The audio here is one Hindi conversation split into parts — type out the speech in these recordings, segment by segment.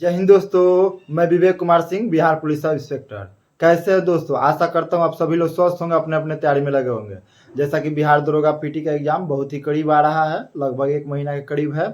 जय हिंद दोस्तों, मैं Vivek Kumar Singh, Bihar police sub inspector. कैसे हैं दोस्तों? आशा करता हूं आप सभी लोग स्वस्थ होंगे, अपने अपने तैयारी में लगे होंगे। जैसा कि बिहार दरोगा पीटी का एग्जाम बहुत ही करीब आ रहा है, लगभग 1 महीना के करीब है।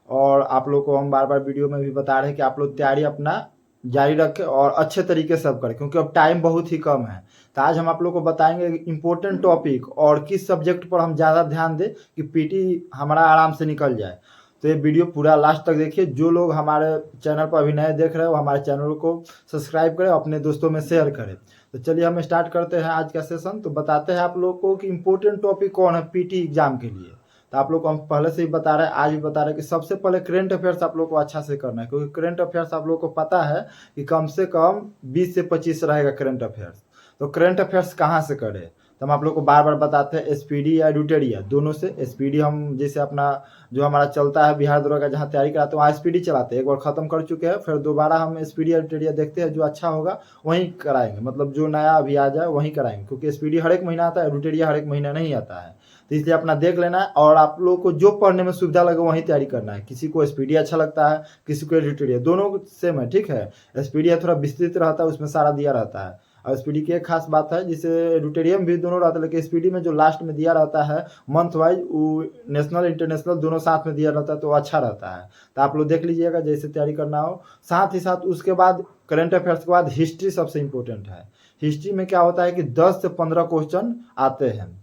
और आप लोग को हम बार बार वीडियो में भी बता रहे हैं कि आप लोग तैयारी अपना जारी रखें और अच्छे तरीके से अब करें, क्योंकि अब टाइम बहुत ही कम है। तो आज हम आप लोग को बताएंगे इम्पोर्टेंट टॉपिक और किस सब्जेक्ट पर हम ज़्यादा ध्यान दें कि पीटी हमारा आराम से निकल जाए। तो ये वीडियो पूरा लास्ट तक देखिए। जो लोग हमारे चैनल पर अभी नए देख रहे हैं वो हमारे चैनल को सब्सक्राइब करें, अपने दोस्तों में शेयर करें। तो चलिए हम स्टार्ट करते हैं आज का सेशन। तो बताते हैं आप लोग को कि इम्पोर्टेंट टॉपिक कौन है पीटी एग्जाम के लिए। तो आप लोग को हम पहले से ही बता रहे हैं, आज भी बता रहे हैं कि सबसे पहले करंट अफेयर्स आप लोग को अच्छा से करना है, क्योंकि करंट अफेयर्स आप लोग को पता है कि कम से कम 20 से 25 रहेगा करंट अफेयर्स। तो करंट अफेयर्स कहाँ से करें? तो हम आप लोग को बार बार बताते हैं एसपीडी या एडिटोरिया दोनों से। एसपीडी हम जैसे अपना जो हमारा चलता है बिहार दरोगा का, जहाँ तैयारी कराते हैं वहाँ एसपीडी चलाते हैं, एक बार खत्म कर चुके हैं, फिर दोबारा हम एसपीडी एडिटोरिया देखते हैं, जो अच्छा होगा वहीं कराएंगे, मतलब जो नया अभी आ जाए वहीं कराएंगे, क्योंकि एसपीडी हर एक महीना आता है, एडिटोरिया हर एक महीना नहीं आता है। तो इसलिए अपना देख लेना है और आप लोग को जो पढ़ने में सुविधा लगे वहीं तैयारी करना है। किसी को एसपीडी अच्छा लगता है, किसी को एडिटोरिया, दोनों सेम है, ठीक है। एसपीडी थोड़ा विस्तृत रहता है, उसमें सारा दिया रहता है। और एसपीडी की एक खास बात है, जिसे एडिटोरियम भी दोनों रहता है, लेकिन एसपीडी में जो लास्ट में दिया रहता है मंथ वाइज, वो नेशनल इंटरनेशनल दोनों साथ में दिया रहता है, तो अच्छा रहता है। तो आप लोग देख लीजिएगा जैसे तैयारी करना हो। साथ ही साथ उसके बाद करंट अफेयर्स के बाद हिस्ट्री सबसे इंपॉर्टेंट है। हिस्ट्री में क्या होता है कि 10 से 15 क्वेश्चन आते हैं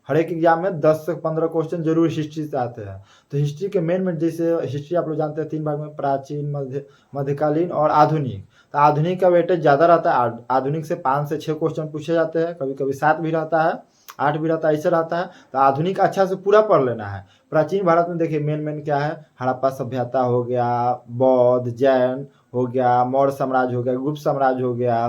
हर एक एग्जाम में। 10 से 15 क्वेश्चन जरूर हिस्ट्री से आते हैं। तो हिस्ट्री के मेन जैसे हिस्ट्री आप लोग जानते हैं 3 भाग में, प्राचीन, मध्यकालीन और आधुनिक। तो आधुनिक का वेटेज ज़्यादा रहता है। आधुनिक से 5 से 6 क्वेश्चन पूछे जाते हैं, कभी कभी 7 भी रहता है, 8 भी रहता है, ऐसे रहता है। तो आधुनिक अच्छा से पूरा पढ़ लेना है। प्राचीन भारत में देखिए मेन क्या है, हड़प्पा सभ्यता हो गया, बौद्ध जैन हो गया, मौर्य साम्राज्य हो गया, गुप्त साम्राज्य हो गया,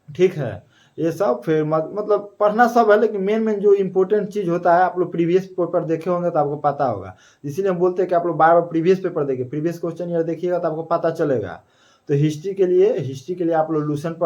ठीक है। ये सब फिर मतलब पढ़ना सब है, लेकिन मेन जो इम्पोर्टेंट चीज़ होता है, आप लोग प्रीवियस पेपर देखे होंगे तो आपको पता होगा। इसीलिए हम बोलते हैं कि आप लोग बार बार प्रीवियस पेपर देखिए, प्रीवियस क्वेश्चन ईयर देखिएगा तो आपको पता चलेगा। तो हिस्ट्री के लिए आप लोग लूसेंट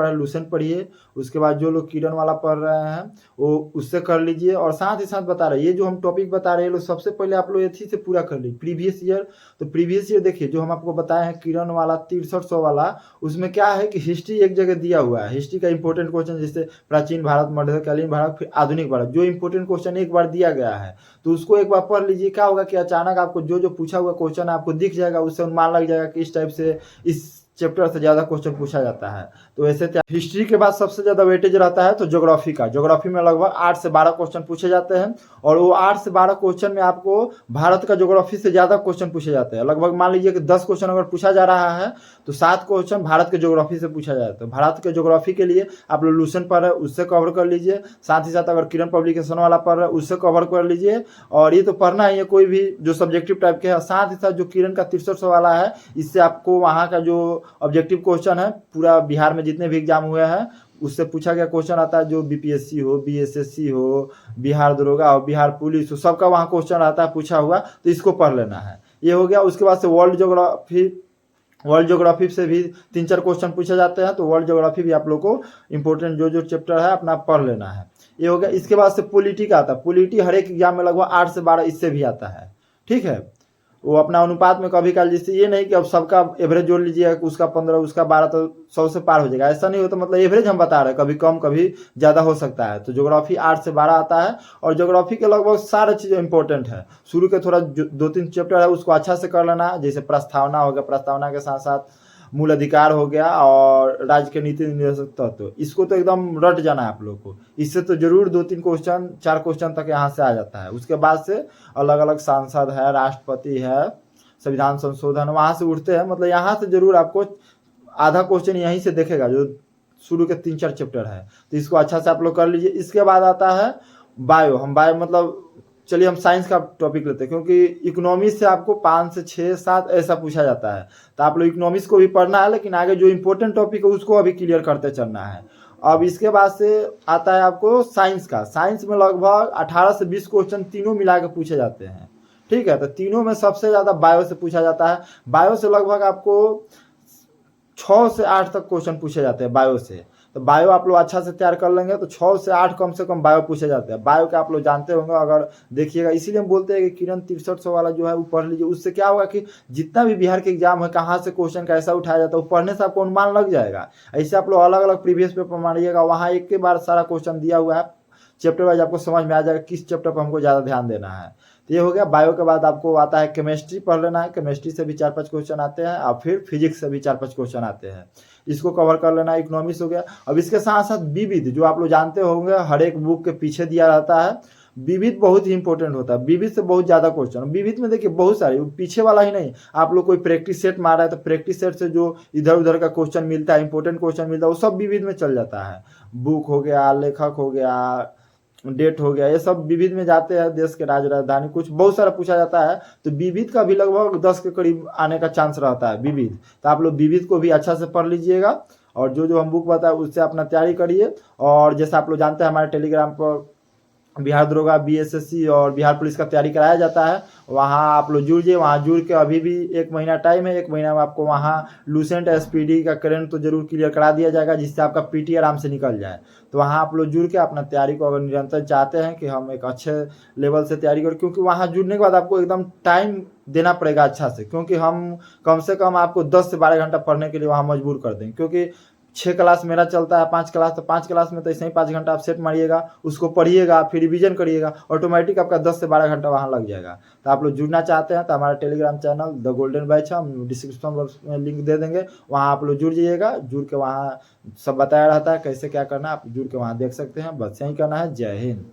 पढ़िए। उसके बाद जो लोग किरण वाला पढ़ रहे हैं वो उससे कर लीजिए। और साथ ही साथ बता रहे हैं, ये जो हम टॉपिक बता रहे हैं लोग, सबसे पहले आप लोग इसी से पूरा कर लीजिए प्रीवियस ईयर। तो प्रीवियस ईयर देखिए, जो हम आपको बताए हैं किरण वाला 6300 वाला, उसमें क्या है कि हिस्ट्री एक जगह दिया हुआ है। हिस्ट्री का इंपॉर्टेंट क्वेश्चन जैसे प्राचीन भारत, मध्यकालीन भारत, फिर आधुनिक भारत, जो इंपॉर्टेंट क्वेश्चन एक बार दिया गया है तो उसको एक बार पढ़ लीजिए। क्या होगा कि अचानक आपको जो पूछा हुआ क्वेश्चन आपको दिख जाएगा, उससे अनुमान लग जाएगा कि इस टाइप से इस चैप्टर से ज़्यादा क्वेश्चन पूछा जाता है। तो ऐसे हिस्ट्री के बाद सबसे ज़्यादा वेटेज रहता है तो ज्योग्राफी का। ज्योग्राफी में लगभग 8 से 12 क्वेश्चन पूछे जाते हैं, और वो 8 से 12 क्वेश्चन में आपको भारत का ज्योग्राफी से ज़्यादा क्वेश्चन पूछे जाते हैं। लगभग मान लीजिए कि 10 क्वेश्चन अगर पूछा जा रहा है तो 7 क्वेश्चन भारत के ज्योग्राफी से पूछा जाता है। भारत के ज्योग्राफी के लिए आप लोग लूसेंट पढ़ रहे हैं, उससे कवर कर लीजिए। साथ ही साथ अगर किरण पब्लिकेशन वाला पढ़ रहे हैं उससे कवर कर लीजिए। और ये तो पढ़ना ही है, कोई भी जो सब्जेक्टिव टाइप के है। साथ ही साथ जो किरण का 6300 वाला है, इससे आपको वहाँ का जो ऑब्जेक्टिव क्वेश्चन है, पूरा बिहार में जितने भी एग्जाम हुए हैं उससे पूछा गया क्वेश्चन आता है, जो बीपीएससी हो, बीएसएससी हो, बिहार दरोगा हो, बिहार पुलिस हो, सबका वहाँ क्वेश्चन आता है पूछा हुआ। तो इसको पढ़ लेना है। ये हो गया। उसके बाद से वर्ल्ड ज्योग्राफी से भी 3-4 क्वेश्चन पूछे जाते हैं। तो वर्ल्ड ज्योग्राफी भी आप लोग को इंपॉर्टेंट जो चैप्टर है अपना पढ़ लेना है। ये हो गया। इसके बाद से पॉलिटी का आता है। पॉलिटी हर एक एग्जाम में लगभग 8 से 12 इससे भी आता है, ठीक है। वो अपना अनुपात में कभी काल, जैसे ये नहीं कि अब सबका एवरेज जोड़ लीजिए, उसका 15 उसका 12 तो 100 से पार हो जाएगा, ऐसा नहीं होता। मतलब एवरेज हम बता रहे हैं, कभी कम कभी ज़्यादा हो सकता है। तो ज्योग्राफी 8 से 12 आता है। और ज्योग्राफी के लगभग सारे चीज़ें इंपॉर्टेंट है। शुरू के थोड़ा 2-3 चैप्टर है उसको अच्छा से कर लेना, जैसे प्रस्तावना हो गया, प्रस्तावना के साथ साथ मूल अधिकार हो गया, और राज्य के नीति निर्देशक तत्व, इसको तो एकदम रट जाना है आप लोग को। इससे तो जरूर 2-3 क्वेश्चन 4 क्वेश्चन तक यहाँ से आ जाता है। उसके बाद से अलग अलग सांसद है, राष्ट्रपति है, संविधान संशोधन, वहाँ से उठते हैं। मतलब यहाँ से जरूर आपको आधा क्वेश्चन यहीं से देखेगा, जो शुरू के 3-4 चैप्टर है। तो इसको अच्छा से आप लोग कर लीजिए। इसके बाद आता है बायो। हम बायो मतलब चलिए हम साइंस का टॉपिक लेते हैं, क्योंकि इकोनॉमिक्स से आपको 5 से 6-7 ऐसा पूछा जाता है। तो आप लोग इकोनॉमिक्स को भी पढ़ना है, लेकिन आगे जो इंपॉर्टेंट टॉपिक है उसको अभी क्लियर करते चलना है। अब इसके बाद से आता है आपको साइंस का। साइंस में लगभग 18 से 20 क्वेश्चन तीनों मिला के पूछे जाते हैं, ठीक है। तो तीनों में सबसे ज़्यादा बायो से पूछा जाता है। बायो से लगभग आपको 6 से 8 तक क्वेश्चन पूछे जाते हैं बायो से। तो बायो आप लोग अच्छा से तैयार कर लेंगे तो 6 से 8 कम से कम बायो पूछे जाते हैं। बायो के आप लोग जानते होंगे, अगर देखिएगा, इसीलिए हम बोलते हैं कि किरण 6300 वाला जो है वो पढ़ लीजिए। उससे क्या होगा कि जितना भी बिहार के एग्जाम है, कहाँ से क्वेश्चन कैसा उठाया जाता है, वो पढ़ने से आपको अनुमान लग जाएगा। ऐसे आप लोग अलग अलग प्रीवियस पेपर मारिएगा, वहाँ एक के बार सारा क्वेश्चन दिया हुआ है, चैप्टर वाइज आपको समझ में आ जाएगा किस चैप्टर पर हमको ज़्यादा ध्यान देना है। तो ये हो गया। बायो के बाद आपको आता है केमिस्ट्री पढ़ लेना है, केमिस्ट्री से भी 4-5 क्वेश्चन आते हैं, और फिर फिजिक्स से भी 4-5 क्वेश्चन आते हैं, इसको कवर कर लेना है। इकोनॉमिक्स हो गया। अब इसके साथ साथ विविध, जो आप लोग जानते होंगे हर एक बुक के पीछे दिया रहता है, विविध बहुत ही इंपॉर्टेंट होता है। विविध से बहुत ज़्यादा क्वेश्चन, विविध में देखिए बहुत सारे, पीछे वाला ही नहीं, आप लोग कोई प्रैक्टिस सेट मारा है तो प्रैक्टिस सेट से जो इधर उधर का क्वेश्चन मिलता है, इंपॉर्टेंट क्वेश्चन मिलता है, वो सब विविध में चल जाता है। बुक हो गया, लेखक हो गया, डेट हो गया, ये सब विविध में जाते हैं। देश के राज राजधानी कुछ बहुत सारा पूछा जाता है, तो विविध का भी लगभग 10 के करीब आने का चांस रहता है विविध। तो आप लोग विविध को भी अच्छा से पढ़ लीजिएगा, और जो जो हम बुक बताए उससे अपना तैयारी करिए। और जैसे आप लोग जानते हैं हमारे टेलीग्राम पर बिहार दरोगा, बीएसएससी और बिहार पुलिस का तैयारी कराया जाता है, वहाँ आप लोग जुड़ जाइए। वहाँ जुड़ के अभी भी 1 महीना टाइम है, 1 महीना में आपको वहाँ लूसेंट एसपीडी का करंट तो जरूर क्लियर करा दिया जाएगा, जिससे आपका पीटी आराम से निकल जाए। तो वहाँ आप लोग जुड़ के अपना तैयारी को अगर निरंतर चाहते हैं कि हम एक अच्छे लेवल से तैयारी करें, क्योंकि वहाँ जुड़ने के बाद आपको एकदम टाइम देना पड़ेगा अच्छा से, क्योंकि हम कम से कम आपको 10 से 12 घंटा पढ़ने के लिए वहाँ मजबूर कर देंगे। क्योंकि 6 क्लास मेरा चलता है, 5 क्लास, तो 5 क्लास में तो ऐसे ही 5 घंटा आप सेट मारिएगा, उसको पढ़िएगा, फिर रिवीजन करिएगा, ऑटोमेटिक आपका 10 से 12 घंटा वहाँ लग जाएगा। तो आप लोग जुड़ना चाहते हैं तो हमारा Telegram channel the golden batch है, हम डिस्क्रिप्शन बॉक्स में लिंक दे देंगे, वहाँ आप लोग जुड़ जाइएगा। जुड़ के वहाँ सब बताया रहता है कैसे क्या करना है, आप जुड़ के वहाँ देख सकते हैं। बस यही करना है। जय हिंद।